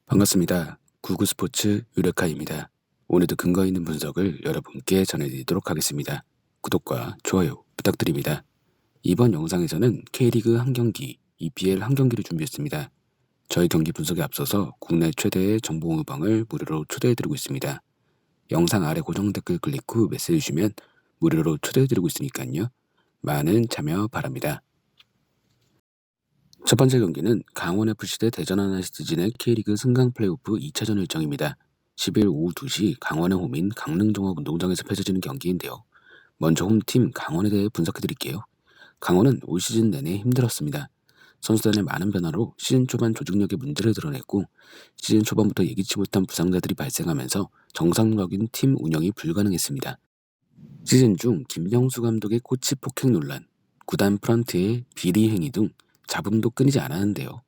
반갑습니다. 구구스포츠 유레카입니다. 오늘도 근거 있는 분석을 여러분께 전해드리도록 하겠습니다. 구독과 좋아요 부탁드립니다. 이번 영상에서는 K리그 한 경기, EPL 한 경기를 준비했습니다. 저희 경기 분석에 앞서서 국내 최대의 정보 공유방을 무료로 초대해드리고 있습니다. 영상 아래 고정 댓글 클릭 후 메시지 주시면 무료로 초대해드리고 있으니까요. 많은 참여 바랍니다. 첫 번째 경기는 강원FC 대 대전 하나시티즌의 K리그 승강 플레이오프 2차전 일정입니다. 10일 오후 2시 강원의 홈인 강릉종합운동장에서 펼쳐지는 경기인데요. 먼저 홈팀 강원에 대해 분석해드릴게요. 강원은 올 시즌 내내 힘들었습니다. 선수단의 많은 변화로 시즌 초반 조직력의 문제를 드러냈고 시즌 초반부터 예기치 못한 부상자들이 발생하면서 정상적인 팀 운영이 불가능했습니다. 시즌 중 김명수 감독의 코치 폭행 논란, 구단 프런트의 비리 행위 등 잡음도 끊이지 않았는데요.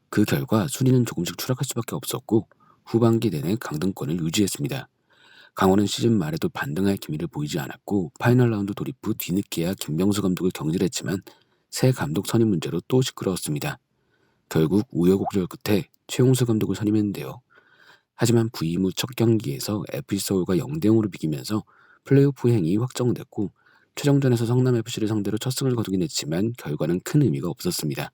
그 결과 순위는 조금씩 추락할 수밖에 없었고 후반기 내내 강등권을 유지했습니다. 강원은 시즌 말에도 반등할 기미를 보이지 않았고 파이널 라운드 돌입 후 뒤늦게야 김명수 감독을 경질했지만 새 감독 선임 문제로 또 시끄러웠습니다. 결국 우여곡절 끝에 최용수 감독을 선임했는데요. 하지만 부임 후 첫 경기에서 FC서울과 0대0으로 비기면서 플레이오프 행이 확정됐고 최종전에서 성남FC를 상대로 첫 승을 거두긴 했지만 결과는 큰 의미가 없었습니다.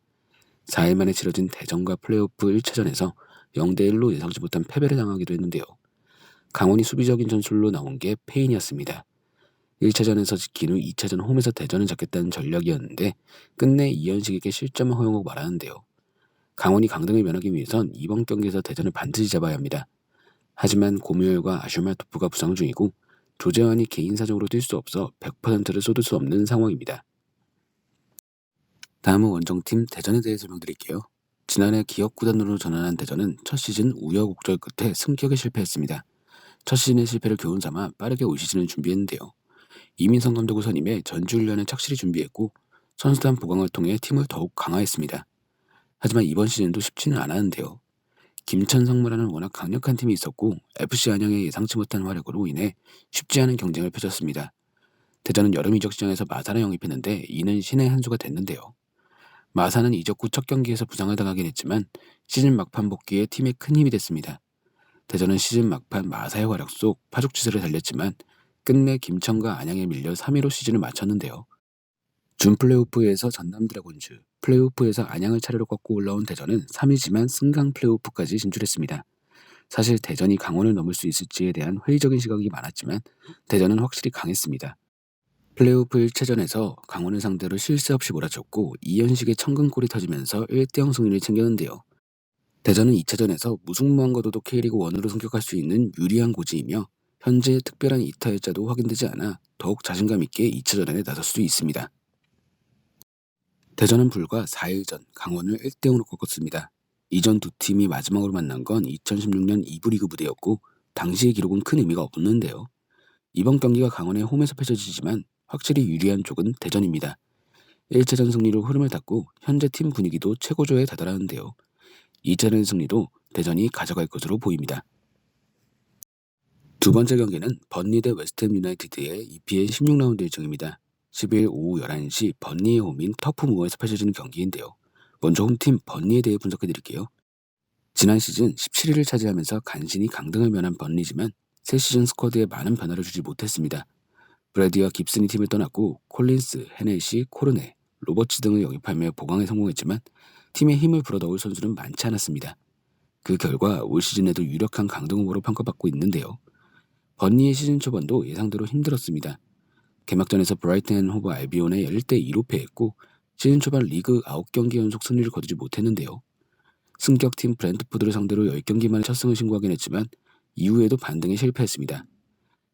4일 만에 치러진 대전과 플레이오프 1차전에서 0대1로 예상치 못한 패배를 당하기도 했는데요. 강원이 수비적인 전술로 나온 게 패인이었습니다. 1차전에서 지킨 후 2차전 홈에서 대전을 잡겠다는 전략이었는데 끝내 이현식에게 실점을 허용하고 말았는데요. 강원이 강등을 면하기 위해선 이번 경기에서 대전을 반드시 잡아야 합니다. 하지만 고무열과 아슈마토프가 부상 중이고 조재환이 개인 사정으로 뛸 수 없어 100%를 쏟을 수 없는 상황입니다. 다음은 원정팀 대전에 대해 설명드릴게요. 지난해 기업구단으로 전환한 대전은 첫 시즌 우여곡절 끝에 승격에 실패했습니다. 첫 시즌의 실패를 교훈 삼아 빠르게 올 시즌을 준비했는데요. 이민성 감독을 선임해 전주훈련을 착실히 준비했고 선수단 보강을 통해 팀을 더욱 강화했습니다. 하지만 이번 시즌도 쉽지는 않았는데요. 김천 상무라는 워낙 강력한 팀이 있었고 FC 안양의 예상치 못한 활약으로 인해 쉽지 않은 경쟁을 펼쳤습니다. 대전은 여름 이적 시장에서 마사를 영입했는데 이는 신의 한 수가 됐는데요. 마사는 이적 후 첫 경기에서 부상을 당하긴 했지만 시즌 막판 복귀에 팀에 큰 힘이 됐습니다. 대전은 시즌 막판 마사의 활약 속 파죽지세를 달렸지만 끝내 김천과 안양에 밀려 3위로 시즌을 마쳤는데요. 준 플레이오프에서 전남 드래곤즈, 플레이오프에서 안양을 차례로 꺾고 올라온 대전은 3위지만 승강 플레이오프까지 진출했습니다. 사실 대전이 강원을 넘을 수 있을지에 대한 회의적인 시각이 많았지만 대전은 확실히 강했습니다. 플레이오프 1차전에서 강원을 상대로 실수 없이 몰아쳤고 이현식의 천근골이 터지면서 1대0 승리를 챙겼는데요. 대전은 2차전에서 무승무한과도도 K리그1으로 승격할 수 있는 유리한 고지이며 현재 특별한 이탈자도 확인되지 않아 더욱 자신감 있게 2차전에 나설 수 있습니다. 대전은 불과 4일 전 강원을 1대0으로 꺾었습니다. 이전 두 팀이 마지막으로 만난 건 2016년 2부 리그 무대였고 당시의 기록은 큰 의미가 없는데요. 이번 경기가 강원의 홈에서 펼쳐지지만 확실히 유리한 쪽은 대전입니다. 1차전 승리로 흐름을 탔고 현재 팀 분위기도 최고조에 다다랐는데요. 2차전 승리도 대전이 가져갈 것으로 보입니다. 두 번째 경기는 번리 대 웨스트햄 유나이티드의 EPL 16라운드 일정입니다. 10일 오후 11시 번리의 홈인 터프무어에서 펼쳐지는 경기인데요. 먼저 홈팀 번리에 대해 분석해드릴게요. 지난 시즌 17위를 차지하면서 간신히 강등을 면한 번리지만 새 시즌 스쿼드에 많은 변화를 주지 못했습니다. 브래디와 깁슨이 팀을 떠났고 콜린스, 헤네시, 코르네, 로버츠 등을 영입하며 보강에 성공했지만 팀에 힘을 불어넣을 선수는 많지 않았습니다. 그 결과 올 시즌에도 유력한 강등 후보로 평가받고 있는데요. 번리의 시즌 초반도 예상대로 힘들었습니다. 개막전에서 브라이튼 앤 호브 알비온에 1대2로 패했고 시즌 초반 리그 9경기 연속 승리를 거두지 못했는데요. 승격팀 브랜트포드를 상대로 10경기 만에 첫 승을 신고하긴 했지만 이후에도 반등에 실패했습니다.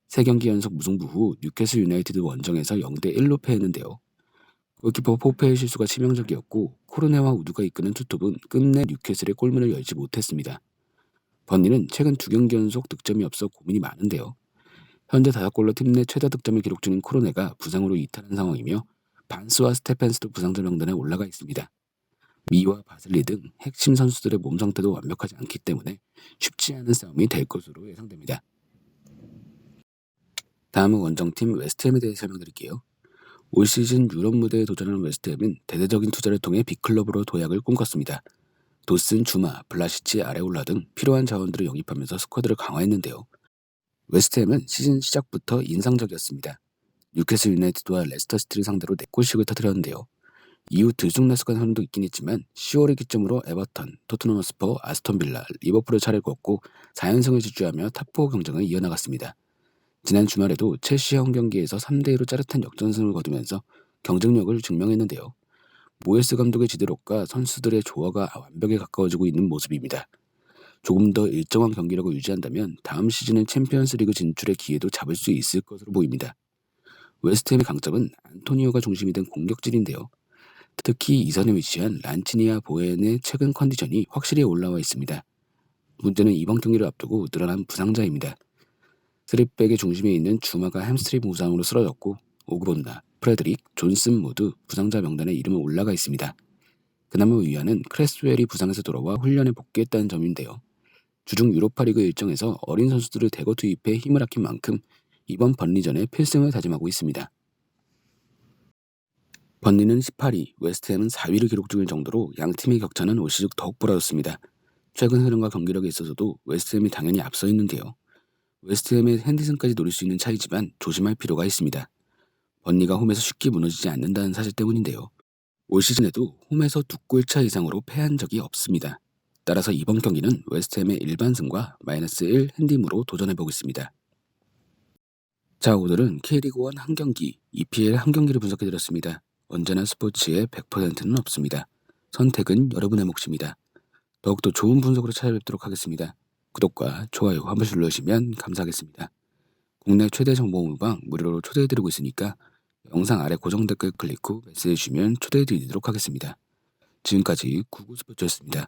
3경기 연속 무승부 후 뉴캐슬 유나이티드 원정에서 0대1로 패했는데요. 골키퍼 포페의 실수가 치명적이었고 코르네와 우드가 이끄는 투톱은 끝내 뉴캐슬의 골문을 열지 못했습니다. 번리는 최근 2경기 연속 득점이 없어 고민이 많은데요. 현재 5골로 팀 내 최다 득점을 기록 중인 코르네가 부상으로 이탈한 상황이며 반스와 스테펜스도 부상자 명단에 올라가 있습니다. 미와 바슬리 등 핵심 선수들의 몸 상태도 완벽하지 않기 때문에 쉽지 않은 싸움이 될 것으로 예상됩니다. 다음은 원정팀 웨스트햄에 대해 설명드릴게요. 올 시즌 유럽 무대에 도전하는 웨스트햄은 대대적인 투자를 통해 빅클럽으로 도약을 꿈꿨습니다. 도슨, 주마, 블라시치, 아레올라 등 필요한 자원들을 영입하면서 스쿼드를 강화했는데요. 웨스트햄은 시즌 시작부터 인상적이었습니다. 뉴캐슬 유나이티드와 레스터시티를 상대로 4골씩을 터뜨렸는데요. 이후 들쑥날쑥한 흐름도 있긴 했지만 10월을 기점으로 에버턴, 토트넘 허스퍼, 아스톤빌라, 리버풀을 차례를 걷고 4연승을 질주하며 탑4 경쟁을 이어나갔습니다. 지난 주말에도 첼시 홈 경기에서 3대2로 짜릿한 역전승을 거두면서 경쟁력을 증명했는데요. 모예스 감독의 지도력과 선수들의 조화가 완벽에 가까워지고 있는 모습입니다. 조금 더 일정한 경기력을 유지한다면 다음 시즌은 챔피언스리그 진출의 기회도 잡을 수 있을 것으로 보입니다. 웨스트햄의 강점은 안토니오가 중심이 된 공격질인데요. 특히 이선에 위치한 란치니아 보엔의 최근 컨디션이 확실히 올라와 있습니다. 문제는 이번 경기를 앞두고 늘어난 부상자입니다. 3백의 중심에 있는 주마가 햄스트링 부상으로 쓰러졌고 오그본나, 프레드릭, 존슨 모두 부상자 명단에 이름이 올라가 있습니다. 그나마 위안은 크레스웰이 부상에서 돌아와 훈련에 복귀했다는 점인데요. 주중 유로파리그 일정에서 어린 선수들을 대거 투입해 힘을 아낀 만큼 이번 번리전에 필승을 다짐하고 있습니다. 번리는 18위, 웨스트햄은 4위를 기록 중일 정도로 양 팀의 격차는 올 시즌 더욱 벌어졌습니다. 최근 흐름과 경기력에 있어서도 웨스트햄이 당연히 앞서 있는데요. 웨스트햄의 핸디슨까지 노릴 수 있는 차이지만 조심할 필요가 있습니다. 번리가 홈에서 쉽게 무너지지 않는다는 사실 때문인데요. 올 시즌에도 홈에서 2골차 이상으로 패한 적이 없습니다. 따라서 이번 경기는 웨스트햄의 일반승과 -1 핸디므로 도전해보겠습니다. 자, 오늘은 K리그1 한 경기, EPL 한 경기를 분석해드렸습니다. 언제나 스포츠에 100%는 없습니다. 선택은 여러분의 몫입니다. 더욱더 좋은 분석으로 찾아뵙도록 하겠습니다. 구독과 좋아요 한 번씩 눌러주시면 감사하겠습니다. 국내 최대 정보 모방 무료로 초대해드리고 있으니까 영상 아래 고정 댓글 클릭 후 메시지 주시면 초대해드리도록 하겠습니다. 지금까지 구구스포츠였습니다.